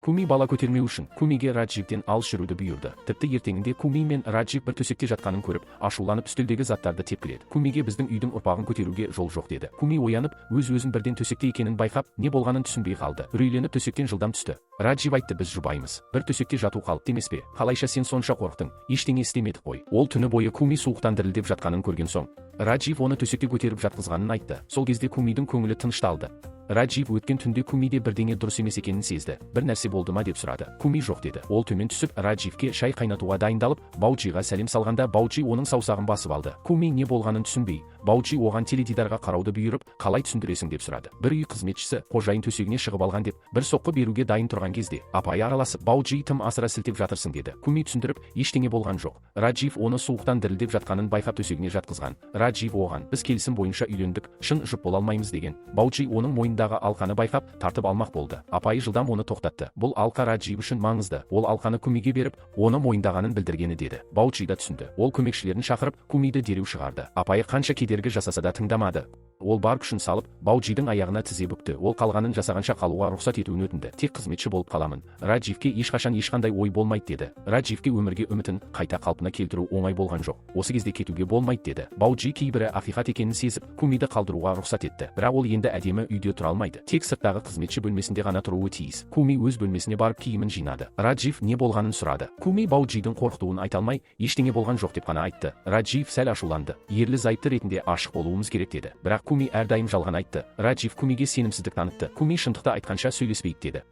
Куми бала көтермеу үшін Кумиге Радживтен алыс жүруді бұйырды. Тіпті ертеңінде Куми мен Раджив бір төсекте жатқанын көріп, ашуланып үстелдегі заттарды тепкіледі. Кумиге біздің үйдің ұрпағын көтеруге жол жоқ деді. Куми оянып, өз-өзін бірден төсекте екенін байқап, не болғанын түсінбей қалды. Үрейленіп төсектен жылдам түсті. Раджив айтты, біз жұбайымыз. Бір төсекте жату қалыпты емес пе? Қалайша сен сонша қорықтың? Ештеңе істемедік қой. Ол түні бойы Куми суықтан дірілдеп жатқанын көрген соң, Раджив оны төсекке көтеріп жатқызғанын айтты. Сол кезде Кумидің көңілі тынышталды. Раджив өткен түнде Кумиде бірдеңе дұрыс емес екенін сезді. Бір нәрсе болды ма деп сұрады. Куми жоқ деді. Ол төмен түсіп, Радживке шай қайнатуға дайындалып, Бауджиға сәлем салғанда Бауджи оның саусағын басып алды. Куми не болғанын түсінбей, Бауджи оған теледидарға қарауды бұйырып, қалай түсіндіресің деп сұрады. Бір үй қызметшісі қожайын төсегіне шығып алған деп, бір соққы беруге дайын тұрған кезде, апайы араласып, Бауджи тым асыра сілтеп жатырсың деді. Куми түсіндіріп, ештеңе болған жоқ. Раджив оны суықтан дірілдеп жатқанын байқап төсегіне жатқызған. Раджив оған, біз келісім бойынша үйлендік, шын жұп бола алмаймыз деген. Бауджи оның мойнындағы алқаны байқап, тартып алмақ болды. Апайы жылдам оны тоқтатты. Бұл алқа Раджив үшін маңызды. Ол алқаны Кумиге беріп, оны мойындағанын білдіргені деді. Бауджи да түсінді. Ол көмекшілерін шақырып, Кумиді дереу шығарды. Апайы қанша кедергі жасаса да тыңдамады. Ол бар күшін салып, Бауджидің аяғына тізе бүкті. Ол қалғанын жасағанша қалуға рұқсат етуін өтінді. Тек қызметші болып қаламын. Радживке ешқашан ешқандай ой болмайды деді. Радживке өмірге үмітін қайта қалпына келтіру оңай болған жоқ. Осы кезде кетуге болмайды деді. Бауджи кейбірі ақиқат екенін сезіп, Кумиді қалдыруға рұқсат етті. Бірақ ол енді әдемі үйде тұра алмайды. Тек сырттағы қызметші бөлмесінде ғана тұруы тиіс. Куми өз бөлмесіне барып киімін жинады. Раджив не болғанын сұрады. Куми Бауджидің қорқытуын айта алмай, ештеңе болған жоқ деп қана айтты. Раджив сәл ашуланды. Ерлі зайыпты ретінде ашық болуымыз керек деді. Бірақ Куми әрдайым жалған айтты. Раджив Кумиге сенімсіздік танытты. Куми шындықты айтқанша сөйлеспейді деді.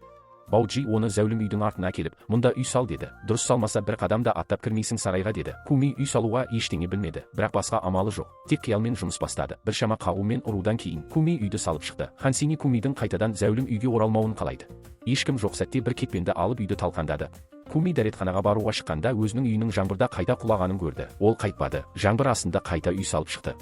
Бауджи оны зәулім үйдің артына келіп, мұнда үй сал деді. Дұрыс салмаса бір қадам да аттап кірмейсің сарайға деді. Куми үй салуға ештеңе білмеді, бірақ басқа амалы жоқ. Тек қиялмен жұмыс бастады. Біршама қағу мен ұрудан кейін Куми үйді салып шықты. Хансини Кумидің қайтадан зәулім үйге оралмауын қалайды. Ешкім жоқ сәтте бір кетпенді алып үйді талқандады. Куми дәретханаға баруға шыққанда өзінің үйінің жаңбырда қайта құлағанын көрді. Ол қайтпады. Жаңбыр астында қайта үй салып шықты.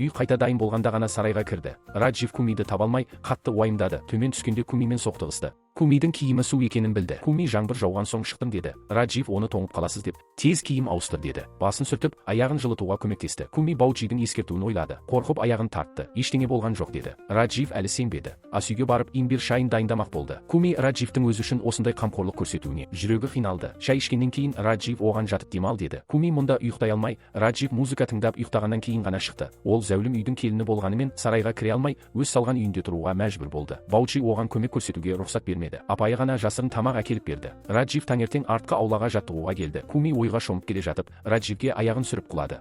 Үй қайта дайын болғанда ғана сарайға кірді. Раджив Кумиді таба алмай, қатты уайымдады. Төмен түскенде Кумимен соқтығысты. Кумидің киімі су екенін білді. Куми жаңбыр жауған соң шықтым деді. Раджив оны тоңып қаласыз деп, тез киім ауыстыр деді. Басын сүртіп, аяғын жылытуға көмектесті. Куми Бауджидің ескертуін ойлады. Қорқып аяғын тартты. Ештеңе болған жоқ деді. Раджив әлі сенбеді. Асүйге барып имбир шайын дайындамақ болды. Куми Радживтің өзі үшін осындай қамқорлық көрсетуіне жүрегі қиналды. Шай ішкеннен кейін Раджив оған жатып демал деді. Куми мұнда ұйықтай алмай, Раджив музыка тыңдап ұйықтағаннан кейін ғана шықты. Ол зәулім үйдің келіні болғанымен сарайға кіре алмай, өз салған үйінде тұруға мәжбүр болды. Бауджи оған көмек көрсетуге рұқсат бермеді. Апайы ғана жасырын тамақ әкеліп берді. Раджив таңертең артқы аулаға жаттығуға келді. Куми ойға шомып келе жатып, Радживге аяғын сүріп құлады.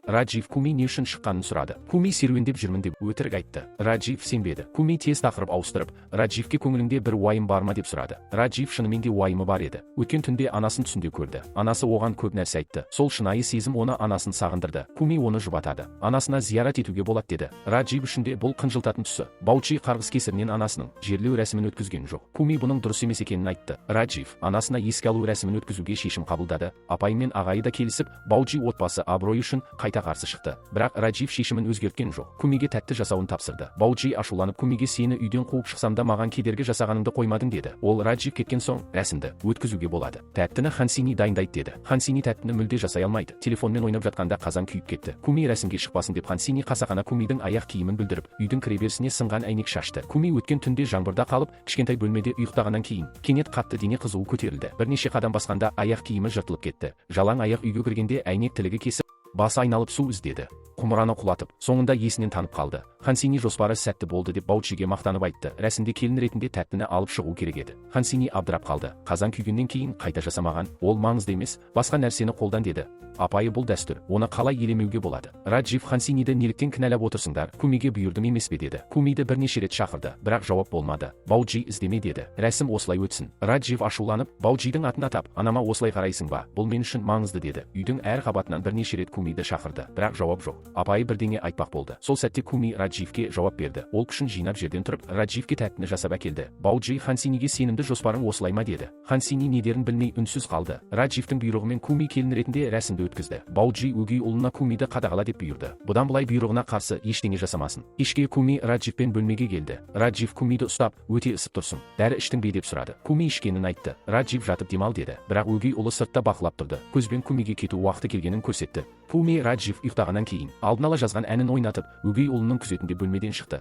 Раджив Куми не үшін шыққанын сұрады. Куми серуендеп жүрмін деп өтірік айтты. Раджив сенбеді. Куми тез тақырып ауыстырып, Радживке көңіліңде бір уайым бар ма деп сұрады. Раджив шынымен де уайымы бар еді. Өткен түнде анасын түсінде көрді. Анасы оған көп нәрсе айтты. Сол шынайы сезім оны анасын сағындырды. Куми оны жұбатады. Анасына зиярат етуге болады деді. Раджив үшін де бұл қынжылтатын тұсы. Бауджи қарғыс кесірінен анасының жерлеу рәсімін өткізген жоқ. Куми бұның дұрыс емес екенін айтты. Раджив анасына еске алу рәсімін өткізуге шешім қабылдады. Апай мен ағайы да келісіп, Бауджи отбасы абыройы үшін қайта қарсы шықты. Бірақ Раджив шешімін өзгерткен жоқ. Кумиге тәтті жасауын тапсырды. Бауджи ашуланып, Кумиге сені үйден қуып шықсам да маған кедергі жасағаныңды қоймадың деді. Ол Раджив кеткен соң рәсімді өткізуге болады. Тәттіні Хансини дайындайды деді. Хансини тәттіні мүлде жасай алмайды. Телефонмен ойнап жатқанда қазан күйіп кетті. Куми рәсімге шықпасын деп Хансини қасақана Кумидің аяқ киімін білдіріп, үйдің кіреберісіне сынған әйнек шашты. Куми өткен түнде жаңбырда қалып, кішкентай бөлмеде ұйықтағаннан кейін кенет қатты дене қызуы көтерілді. Бірнеше қадам басқанда аяқ киімі жыртылып кетті. Жалаң аяқ үйге кіргенде әйнек тілігі кесіп, басы айналып су іздеді. Құмыраны құлатып, соңында есінен танып қалды. Хансини жоспары сәтті болды деп Бауджиге мақтанып айтты. Рәсімде келін ретінде тәттіні алып шығу керек еді. Хансини абдырап қалды. Қазан күйгеннен кейін қайта жасамаған, ол маңызды емес, басқа нәрсені қолдан деді. Апайы бұл дәстүр, оны қалай елемеуге болады? Раджив Хансиниді неліктен кінәлап отырсыңдар? Кумиге бұйырдым емес пе деді. Кумиді бірнеше рет шақырды, бірақ жауап болмады. Бауджи іздеме деді. Рәсім осылай өтсін. Раджив ашуланып, Бауджидің атын атап, анама осылай қарайсың ба? Бұл мен үшін маңызды деді. Үйдің әр қабатынан бірнеше рет Кумиді шақырды, бірақ жауап жоқ. Апайы бірдеңе айтпақ болды. Сол сәтте Куми Радживке жауап берді. Ол күшін жинап жерден тұрып, Радживке тәттіні жасап әкелді. Бауджи Хансиниге сенімді жоспарың осылай ма деді. Хансини не дерін білмей үнсіз қалды. Радживтің бұйрығымен Куми келін ретінде рәсімді өткізді. Бауджи өгей ұлына Кумиді қадағала деп бұйырды. Бұдан былай бұйрығына қарсы ештеңе жасамасын. Кешке Куми Радживпен бөлмеге келді. Раджив Кумиді ұстап, өте ысып тұрсың. Дәрі іштің бе деп сұрады. Куми ішкенін айтты. Раджив жатып демал деді. Бірақ өгей ұлы сыртта бақылап тұрды. Көзбен Кумиге кету уақыты келгенін көрсетті. Куми Раджив ұйықтағаннан кейін алдын ала жазған әнін ойнатып, өгей ұлының күзетінде бөлмеден шықты.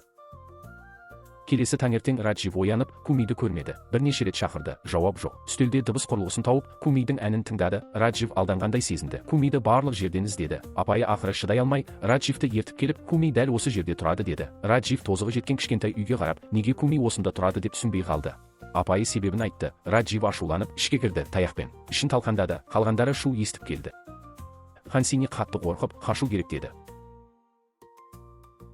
Келесі таңертең Раджив оянып, Кумиді көрмеді. Бірнеше рет шақырды, жауап жоқ. Үстелде дыбыс құрылғысын тауып, Кумидің әнін тыңдады. Раджив алданғандай сезінді. Кумиді барлық жерден іздеді. Апайы ақыры шыдай алмай, Радживті ертіп келіп, Куми дәл осы жерде тұрады деді. Раджив тозығы жеткен кішкентай үйге қарап, неге Куми осында тұрады деп түсінбей қалды. Апайы себебін айтты. Раджив ашуланып, ішке кірді таяқпен. Ішін талқандады. Қалғандары шу естіп келді. Хансини қатты қорқып, қашу керек деді.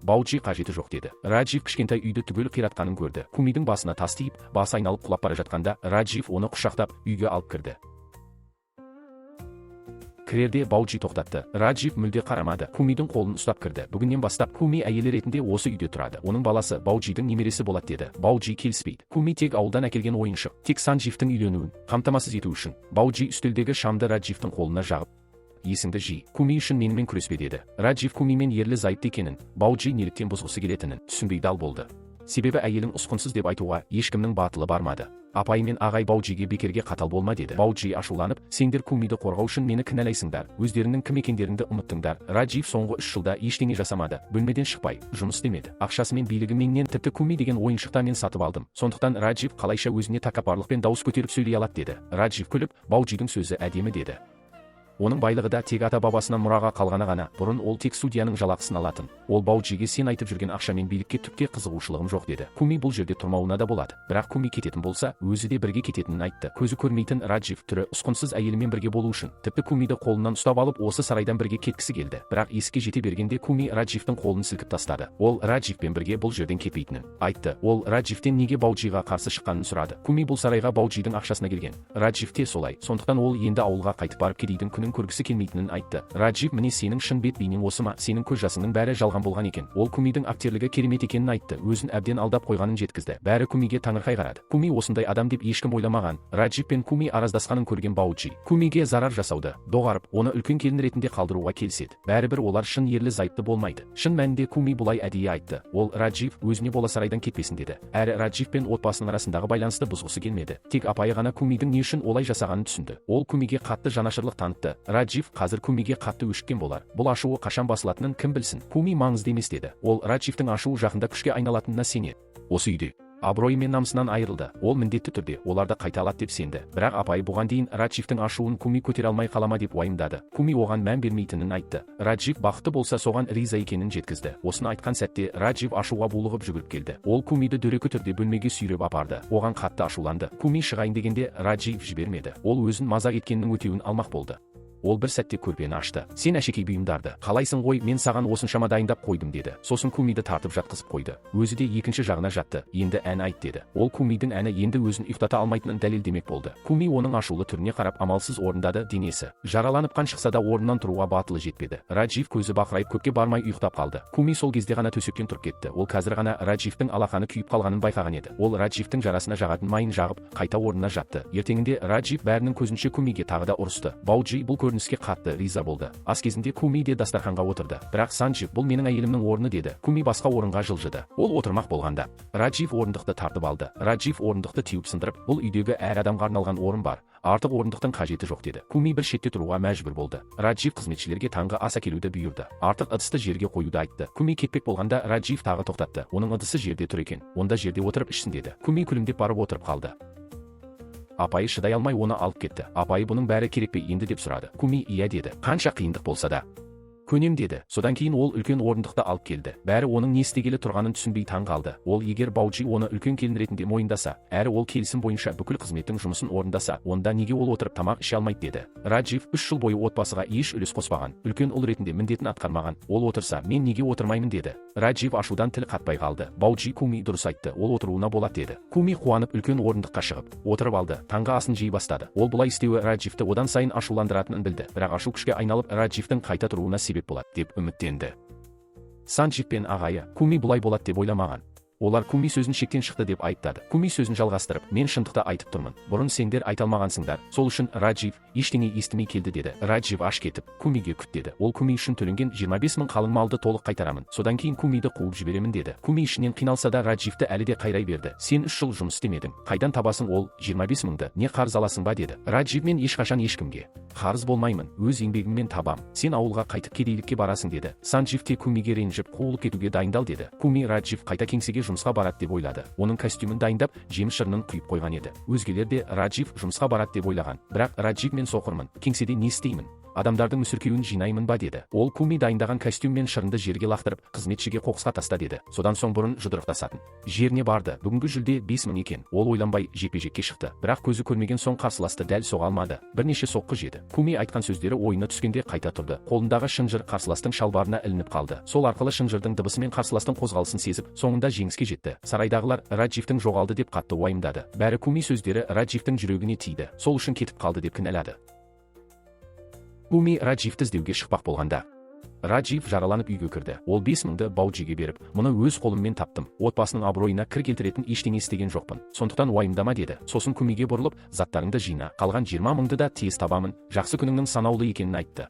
Бауджи қажеті жоқ деді. Раджив кішкентай үйді түгел қиратқанын көрді. Кумидің басына тас тиіп, басы айналып құлап бара жатқанда, Раджив оны құшақтап, үйге алып кірді. Кірерде Бауджи тоқтатты. Раджив мүлде қарамады. Кумидің қолын ұстап кірді. Бүгіннен бастап Куми әйелі ретінде осы үйде тұрады. Оның баласы Бауджидің немересі болады деді. Бауджи келіспейді. Куми тек ауылдан әкелген ойыншық. Тек Сандживтің үйленуін қамтамасыз ету үшін. Бауджи үстелдегі шамды Радживтің қолына жағып, есіңді жи, Куми үшін менімен күреспе деді. Раджив Кумимен ерлі зайыпты екенін, Бауджи неліктен бұзғысы келетінін түсінбей дал болды. Себебі әйелің ұсқынсыз деп айтуға ешкімнің батылы бармады. Апай мен ағай Бауджиге бекерге қатал болма деді. Бауджи ашуланып, сендер Кумиді қорғау үшін мені кінәлайсыңдар, өздерінің кім екендеріңді ұмыттыңдар. Раджив соңғы 3 жылда ештеңе жасамады, бөлмеден шықпай, жұмыс істемеді. Ақшасы мен билігі менен, тіпті Куми деген ойыншықта мен сатып алдым. Сондықтан Раджив қалайша өзіне тәкаппарлықпен дауыс көтеріп сөйлей алады деді. Раджив күліп, Бауджидің сөзі әдемі деді. Оның байлығы да тек ата-бабасынан мұраға қалғаны ғана. Бұрын ол тек судьяның жалақысын алатын. Ол Бауджиге сен айтып жүрген ақша мен билікке түкке қызығушылығым жоқ деді. Куми бұл жерде тұрмауына да болады. Бірақ Куми кететін болса, өзі де бірге кететінін айтты. Көзі көрмейтін Раджив түрі ұсқынсыз әйелімен бірге болу үшін, тіпті Кумиді қолынан ұстап алып, осы сарайдан бірге кеткісі келді. Бірақ есікке жете бергенде Куми Радживтің қолын сілкіп тастады. Ол Радживпен бірге бұл жерден кетпейтінін айтты. Ол Радживтен неге Бауджиға қарсы шыққанын сұрады. Куми бұл сарайға Бауджидің ақшасына келген. Раджив те солай. Сондықтан ол енді ауылға қайтып барып кедейдің күнін көргісі келмейтінін айтты. Раджив міне сенің шын бет бейнең осы ма? Сенің көз жасыңның бәрі жалған болған екен. Ол Кумидің актерлігі керемет екенін айтты. Өзін әбден алдап қойғанын жеткізді. Бәрі Кумиге таңырқай қарады. Куми осындай адам деп ешкім ойламаған. Раджив пен Куми араздасқанын көрген Бауджи Кумиге зарар жасауды доғарып, оны үлкен келін ретінде қалдыруға келіседі. Бәрібір олар шын ерлі зайыпты болмайды. Шын мәнінде Куми бұлай әдейі айтты. Ол Раджив өзіне бола сарайдан кетпесін деді. Әрі Раджив пен отбасының арасындағы байланысты бұзғысы келмеді. Тек апайы ғана Кумидің не үшін олай жасағанын түсінді. Ол Кумиге қатты жанашырлық танытты. Раджив қазір Кумиге қатты өшіккен болар. Бұл ашуы қашан басылатынын кім білсін. Куми маңызды емес деді. Ол Радживтің ашуы жақында күшке айналатынына сенеді. Осы үйде абыройы мен намысынан айырылды. Ол міндетті түрде оларды қайта алады деп сенді. Бірақ апайы бұған дейін Радживтің ашуын Куми көтере алмай қалама деп уайымдады. Куми оған мән бермейтінін айтты. Раджив бақытты болса соған риза екенін жеткізді. Осыны айтқан сәтте Раджив ашуға булығып жүгіріп келді. Ол Кумиді дөрекі түрде бөлмеге сүйреп апарды. Оған қатты ашуланды. Куми шығайын дегенде Раджив жібермеді. Ол өзін мазақ еткеннің өтеуін алмақ болды. Ол бір сәтте көрпені ашты. Сен әшекей бұйымдарды қалайсың ғой, мен саған осыншама дайындап қойдым деді. Сосын Кумиді тартып жатқызып қойды. Өзі де екінші жағына жатты. Енді ән айт деді. Ол Кумидің әні енді өзін ұйықтата алмайтынын дәлелдемек болды. Куми оның ашулы түріне қарап амалсыз орындады. Денесі жараланып қан шықса да орнынан тұруға батылы жетпеді. Раджив көзі бақырайып көпке бармай ұйықтап қалды. Куми сол кезде ғана төсектен тұрып кетті. Ол қазір ғана Радживтің алақаны күйіп қалғанын байқаған еді. Ол Радживтің жарасына жағатын майын жағып, қайта орнына жатты. Ертеңінде Раджив бәрінің көзінше Кумиге тағы да ұрысты. Бауджи бұл көрініске қатты риза болды. Ас кезінде Куми де дастарханға отырды. Бірақ Санджив бұл менің әйелімнің орны деді. Куми басқа орынға жылжыды. Ол отырмақ болғанда Раджив орындықты тартып алды. Раджив орындықты теуіп сындырып, бұл үйдегі әр адамға арналған орын бар. Артық орындықтың қажеті жоқ деді. Куми бір шетте тұруға мәжбүр болды. Раджив қызметшілерге таңғы ас әкелуді бұйырды. Артық ыдысты жерге қоюды айтты. Куми кетпек болғанда Раджив тағы тоқтатты. Оның ыдысы жерде тұр екен. Онда жерде отырып ішсін деді. Куми күлімдеп барып отырып қалды. Апайы шыдай алмай оны алып кетті. Апайы бұның бәрі керек пе енді деп сұрады. Куми иә деді. Қанша қиындық болса да көнем деді. Содан кейін ол үлкен орындықты алып келді. Бәрі оның не істегелі тұрғанын түсінбей таң қалды. Ол егер Бауджи оны үлкен келін ретінде мойындаса, әрі ол келісім бойынша бүкіл қызметтің жұмысын орындаса, онда неге ол отырып тамақ іше алмайды деді. Раджив 3 жыл бойы отбасыға еш үлес қоспаған, үлкен ұл ретінде міндетін атқармаған. Ол отырса, мен неге отырмаймын деді. Раджив ашудан тіл қатпай қалды. Бауджи Куми дұрыс айтты. Ол отыруына болады деді. Куми қуанып үлкен орындыққа шығып отырып алды. Таңғы асын жей бастады. Ол бұлай істеуі Радживті одан сайын ашуландыратынын білді. Бірақ ашу күшке айналып Радживтің қайта тұруына себеп болады деп үміттенді. Санджив пен ағайы Куми бұлай болады деп ойламаған. Олар Куми сөзін шектен шықты деп айыптады. Куми сөзін жалғастырып, мен шындықты айтып тұрмын. Бұрын сендер айта алмағансыңдар. Сол үшін Раджив ештеңе естімей келді деді. Раджив аш кетіп, Кумиге күт деді. Ол Куми үшін төленген 25 000 қалың малды толық қайтарамын. Содан кейін Кумиді қуып жіберемін деді. Куми ішінен қиналса да Радживті әлі де қайрай берді. Сен 3 жыл жұмыс істемедің. Қайдан табасың ол 25 000-ды? Не қарыз аласың ба деді. Раджив мен ешқашан ешкімге қарыз болмаймын. Өз еңбегіммен табам. Сен ауылға қайтып кедейлікке барасың деді. Санджив те Кумиге ренжіп, қулық етуге дайындал деді. Куми Раджив қайта кеңсеге жұмысқа барады деп ойлады. Оның костюмін дайындап, жеміс шырынын құйып қойған еді. Өзгелер де Раджив жұмысқа барады деп ойлаған. Бірақ Раджив мен соқырмын, кеңседе не істеймін? Адамдардың мүсіркеуін жинаймын ба деді. Ол Куми дайындаған костюм мен шырынды жерге лақтырып, қызметшіге қоқысқа таста деді. Содан соң бұрын жұдырықтасатын жеріне барды. Бүгінгі жүлде 5000 екен. Ол ойланбай жекпе-жекке шықты. Бірақ көзі көрмеген соң қарсыласты дәл соға алмады. Бірнеше соққы жеді. Куми айтқан сөздері ойына түскенде қайта тұрды. Қолындағы шынжыр қарсыластың шалбарына ілініп қалды. Сол арқылы шынжырдың дыбысымен қарсыластың қозғалысын сезіп, соңында жеңіске жетті. Сарайдағылар Радживтің жоғалды деп қатты уайымдады. Бәрі Куми сөздері Радживтің жүрегіне тиді. Сол үшін кетіп қалды деп кінәлады. Куми Радживті іздеуге шықпақ болғанда, Раджив жараланып үйге кірді. Ол 5000-ді Бауджиге беріп, мұны өз қолыммен таптым. Отбасының абыройына кір келтіретін ештеңе істеген жоқпын. Сондықтан уайымдама деді. Сосын Кумиге бұрылып, заттарыңды жина, қалған 20 000-ды да тез табамын. Жақсы күніңнің санаулы екенін айтты.